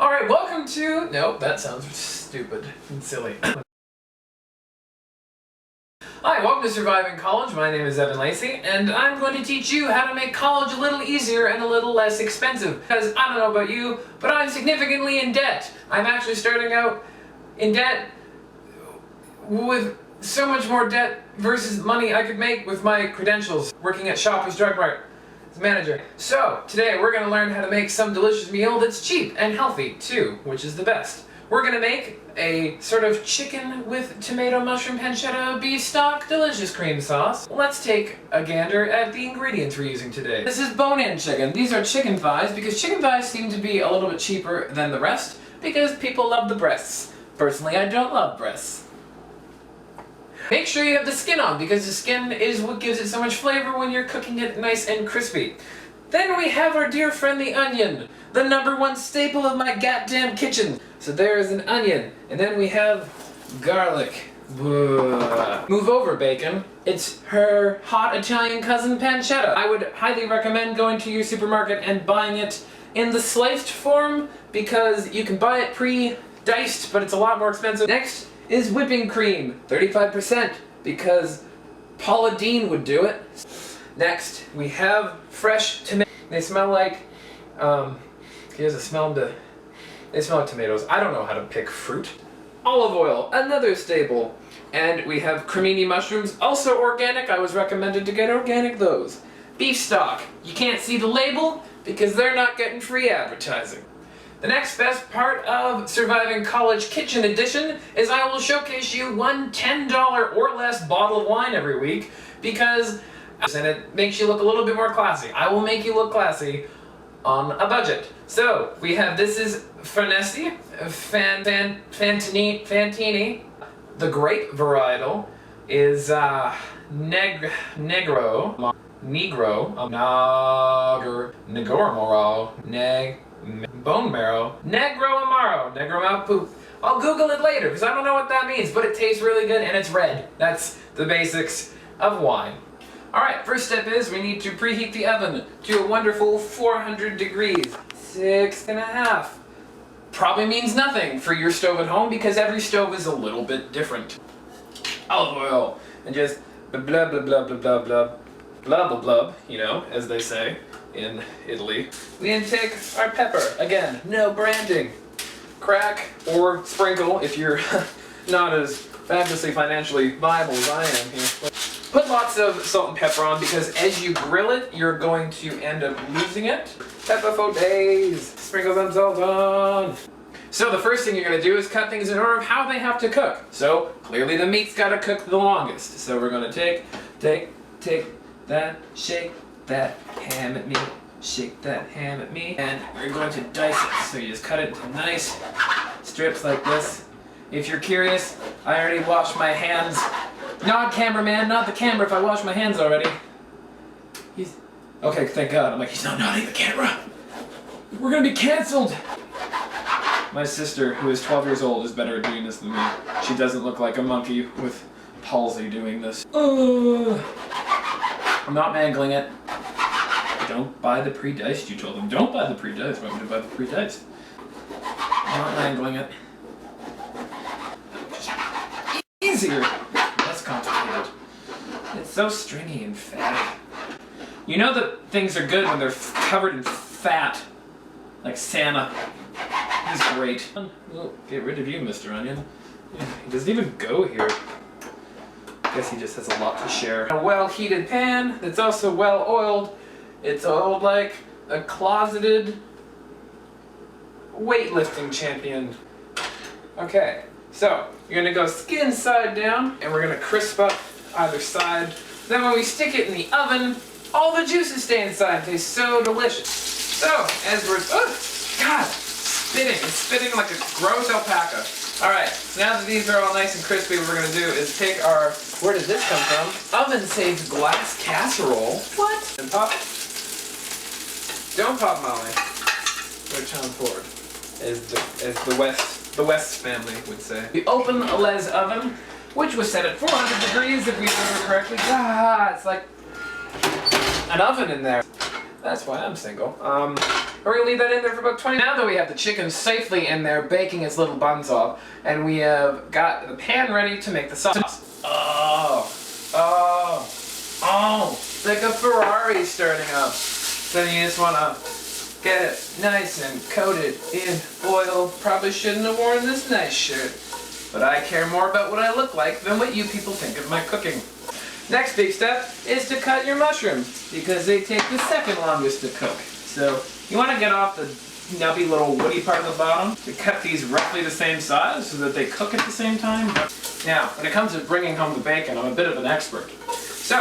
Alright, welcome to... Nope, that sounds stupid and silly. Hi, welcome to Surviving College. My name is Evan Lacey, and I'm going to teach you how to make college a little easier and a little less expensive. Because I don't know about you, but I'm significantly in debt. I'm actually starting out in debt with so much more debt versus money I could make with my credentials working at Shoppers Drug Mart as manager. So, today we're going to learn how to make some delicious meal that's cheap and healthy too, which is the best. We're going to make a sort of chicken with tomato, mushroom, pancetta, beef stock, delicious cream sauce. Let's take a gander at the ingredients we're using today. This is bone-in chicken. These are chicken thighs because chicken thighs seem to be a little bit cheaper than the rest because people love the breasts. Personally, I don't love breasts. Make sure you have the skin on because the skin is what gives it so much flavor when you're cooking it nice and crispy. Then we have our dear friend the onion, the #1 staple of my goddamn kitchen. So there is an onion, and then we have garlic. Move over, bacon. It's her hot Italian cousin pancetta. I would highly recommend going to your supermarket and buying it in the sliced form because you can buy it pre-diced, but it's a lot more expensive. Next is whipping cream, 35%, because Paula Deen would do it. Next, we have fresh tomatoes. They smell like, here's a smell to, they smell like tomatoes. I don't know how to pick fruit. Olive oil, another staple. And we have cremini mushrooms, also organic. I was recommended to get organic those. Beef stock. You can't see the label because they're not getting free advertising. The next best part of Surviving College Kitchen Edition is I will showcase you one $10 or less bottle of wine every week because and it makes you look a little bit more classy. I will make you look classy on a budget. So we have, this is Fantini. The grape varietal is Negro, bone marrow, Negro Amaro, Negro mouth poop. I'll Google it later because I don't know what that means, but it tastes really good and it's red. That's the basics of wine. Alright, first step is we need to preheat the oven to a wonderful 400 degrees, 6.5. Probably means nothing for your stove at home because every stove is a little bit different. Olive oil, and just blah blah blah blah blah blah blah blah blah, you know, as they say in Italy. We then take our pepper, again, no branding. Crack or sprinkle if you're not as fabulously financially viable as I am here. Put lots of salt and pepper on because as you grill it, you're going to end up losing it. Pepper for days. Sprinkle some salt on. So the first thing you're going to do is cut things in order of how they have to cook. So clearly the meat's got to cook the longest. So we're going to take that, shake that ham at me, shake that ham at me, and we're going to dice it. So you just cut it into nice strips like this. If you're curious, I already washed my hands. Not cameraman, not the camera if I wash my hands already. He's... Okay, thank God. I'm like, he's not nodding the camera. We're gonna be canceled. My sister, who is 12 years old, is better at doing this than me. She doesn't look like a monkey with palsy doing this. I'm not mangling it. Don't buy the pre-diced, you told them. Don't buy the pre-diced. Why would you buy the pre-diced? I'm not mangling it. Easier. Complicated. It's so stringy and fatty. You know that things are good when they're covered in fat, like Santa. He's great. We'll get rid of you, Mr. Onion. He doesn't even go here. I guess he just has a lot to share. A well-heated pan that's also well-oiled. It's oiled like a closeted weightlifting champion. Okay. So, you're going to go skin side down, and we're going to crisp up either side. Then when we stick it in the oven, all the juices stay inside. It tastes so delicious. So, as we're, God, spitting. It's spitting like a gross alpaca. Alright, so now that these are all nice and crispy, what we're going to do is take our, where did this come from? Oven-safe glass casserole. What? And pop. Don't pop, Molly. We're time forward, as the West family would say. We open a Les oven, which was set at 400 degrees if we remember correctly. It's like an oven in there. That's why I'm single. We're gonna leave that in there for about 20 minutes. Now that we have the chicken safely in there baking its little buns off, and we have got the pan ready to make the sauce. It's like a Ferrari starting up. Then you just wanna get it nice and coated in oil. Probably shouldn't have worn this nice shirt, but I care more about what I look like than what you people think of my cooking. Next big step is to cut your mushrooms, because they take the second longest to cook. So you want to get off the nubby little woody part of the bottom to cut these roughly the same size so that they cook at the same time. Now, when it comes to bringing home the bacon, I'm a bit of an expert. So,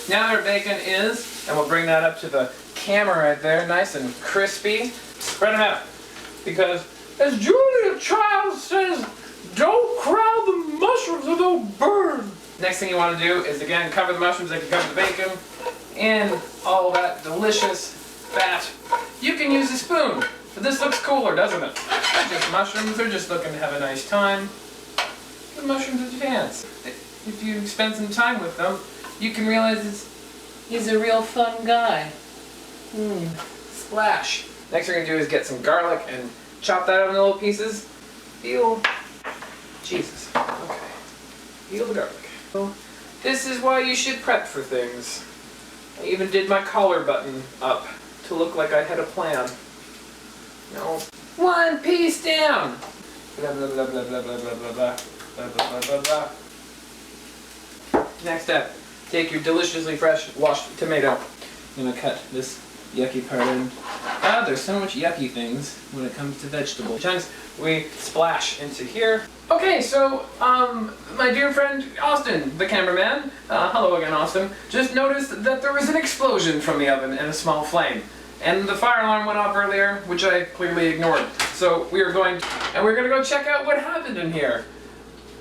now that our bacon is, and we'll bring that up to the camera right there, nice and crispy, spread them out. Because, as Julia Childs says, don't crowd the mushrooms or they'll burn. Next thing you want to do is, again, cover the mushrooms like you cover the bacon in all that delicious fat. You can use a spoon, but this looks cooler, doesn't it? They're just mushrooms, they're just looking to have a nice time. The mushrooms advance. If you spend some time with them, you can realize he's a real fun guy. Splash. Next we're going to do is get some garlic and chop that up into little pieces. Jesus. Okay. Peel the garlic. So, this is why you should prep for things. I even did my collar button up to look like I had a plan. No. One piece down! Blah blah blah blah blah blah blah blah blah blah blah blah. Next step, take your deliciously fresh washed tomato. I'm gonna cut this yucky part in. There's so much yucky things when it comes to vegetable chunks. We splash into here. Okay, so, my dear friend Austin, the cameraman, hello again Austin, just noticed that there was an explosion from the oven and a small flame. And the fire alarm went off earlier, which I clearly ignored. So we're going to go check out what happened in here.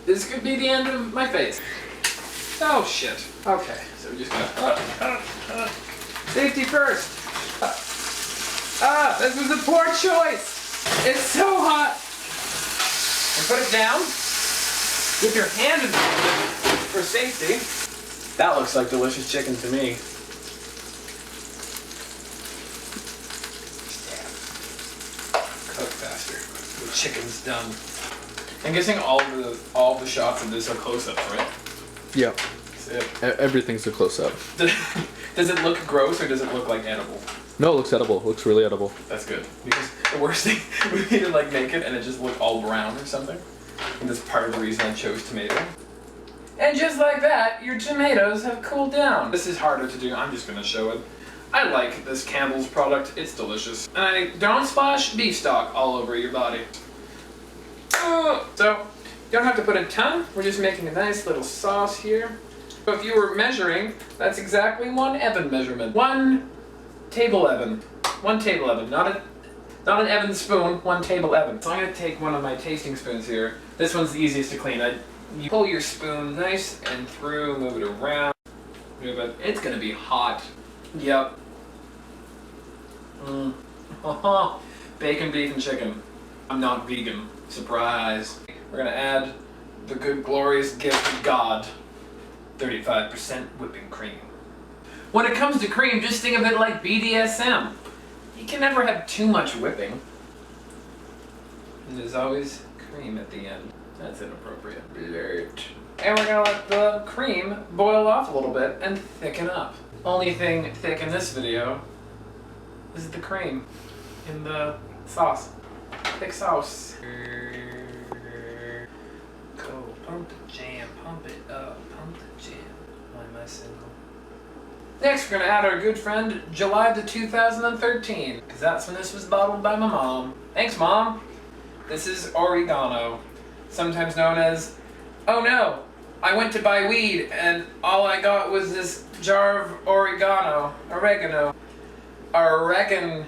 This could be the end of my face. Oh shit. Okay, so we just gotta, safety first. This was a poor choice. It's so hot. And put it down. With your hand involved for safety. That looks like delicious chicken to me. Cook faster. The chicken's done. I'm guessing all the shots of this are close-ups, right? Yeah. Everything's a close-up. Does it look gross or does it look like edible? No, it looks edible. It looks really edible. That's good. Because the worst thing would be to like make it and it just look all brown or something. And that's part of the reason I chose tomato. And just like that, your tomatoes have cooled down. This is harder to do. I'm just going to show it. I like this Campbell's product. It's delicious. And I don't splash beef stock all over your body. So, you don't have to put a ton. We're just making a nice little sauce here. So if you were measuring, that's exactly one Evan measurement. One table Evan. One table Evan. Not an Evan spoon, one table Evan. So I'm going to take one of my tasting spoons here. This one's the easiest to clean. You pull your spoon nice and through, move it around, move it. It's going to be hot. Yep. Bacon, beef, and chicken. I'm not vegan. Surprise. We're going to add the good, glorious gift of God. 35% whipping cream. When it comes to cream, just think of it like BDSM. You can never have too much whipping. And there's always cream at the end. That's inappropriate. Blurt. And we're gonna let the cream boil off a little bit and thicken up. Only thing thick in this video is the cream in the sauce. Thick sauce. Go, pump the jam, pump it up, pump the jam. Why am I single? Next, we're going to add our good friend July the 2013, because that's when this was bottled by my mom. Thanks, Mom. This is oregano, sometimes known as, oh no, I went to buy weed and all I got was this jar of oregano. I reckon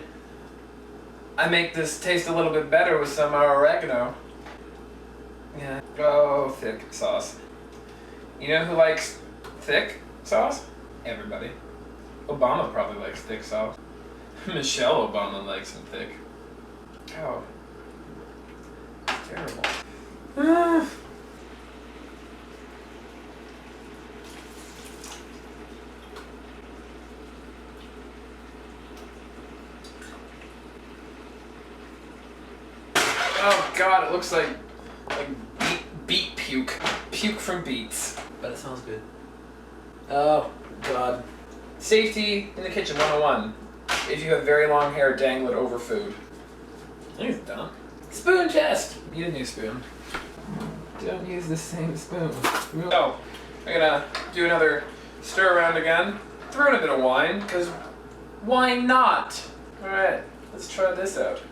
I make this taste a little bit better with some oregano. Yeah. Oh, thick sauce. You know who likes thick sauce? Everybody. Obama probably likes thick sauce. Michelle Obama likes them thick. Oh. It's terrible. Oh god, it looks like beet puke. Puke from beets. But it smells good. Oh god. Safety in the kitchen 101. If you have very long hair, dangle it over food. I think it's dumb. Spoon test! Need a new spoon. Don't use the same spoon. Oh, I'm gonna do another stir around again. Throw in a bit of wine, because why not? Alright, let's try this out.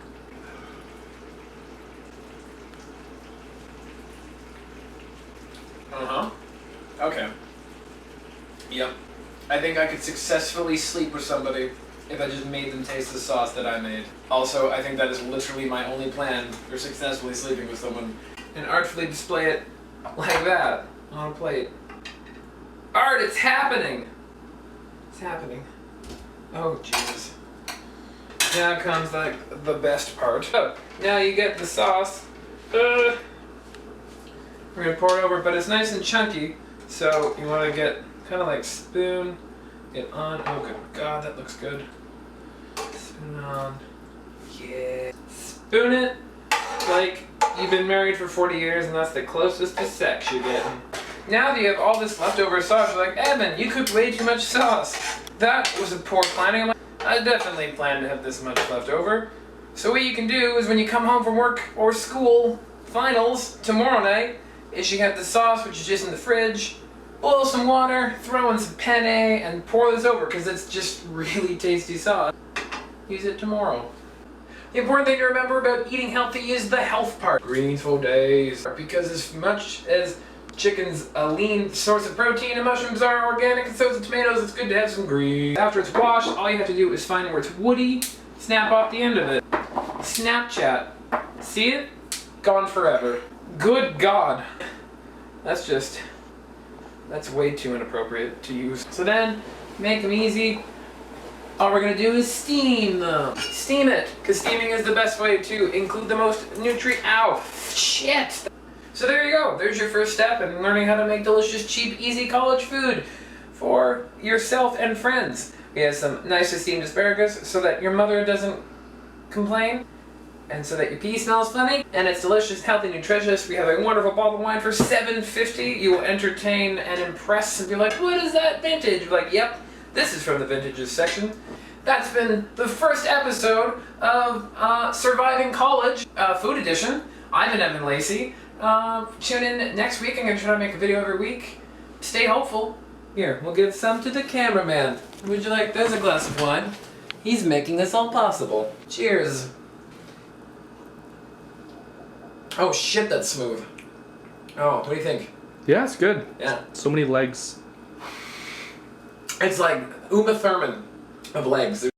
Okay. Yep. I think I could successfully sleep with somebody if I just made them taste the sauce that I made. Also, I think that is literally my only plan for successfully sleeping with someone. And artfully display it like that on a plate. Art, it's happening! It's happening. Oh, Jesus. Now comes like the best part. Oh, now you get the sauce. We're gonna pour it over, but it's nice and chunky, so you want to get kind of like spoon it on. Oh, good God, that looks good. Spoon it on. Yeah. Spoon it like you've been married for 40 years and that's the closest to sex you're getting. Now that you have all this leftover sauce, you're like, Evan, you cooked way too much sauce. That was a poor planning. I definitely planned to have this much left over. So what you can do is when you come home from work or school, finals, tomorrow night, is you have the sauce, which is just in the fridge, boil some water, throw in some penne, and pour this over, because it's just really tasty sauce. Use it tomorrow. The important thing to remember about eating healthy is the health part. Greens for days. Because as much as chicken's a lean source of protein and mushrooms are organic and so is the tomatoes, it's good to have some greens. After it's washed, all you have to do is find where it's woody, snap off the end of it. Snapchat. See it? Gone forever. Good God. That's way too inappropriate to use. So then, make them easy. All we're gonna do is steam them. Steam it, because steaming is the best way to include the most ow, shit. So there you go, there's your first step in learning how to make delicious, cheap, easy college food for yourself and friends. We have some nice steamed asparagus so that your mother doesn't complain. And so that your pea smells funny, and it's delicious, healthy, nutritious. We have a wonderful bottle of wine for $7.50. You will entertain and impress and be like, what is that vintage? You're like, yep, this is from the vintages section. That's been the first episode of Surviving College, Food Edition. I'm Evan Lacey. Tune in next week. I'm going to try to make a video every week. Stay hopeful. Here, we'll give some to the cameraman. Would you like, there's a glass of wine. He's making this all possible. Cheers. Oh shit, that's smooth. Oh, what do you think? Yeah, it's good. Yeah. So many legs. It's like Uma Thurman of legs.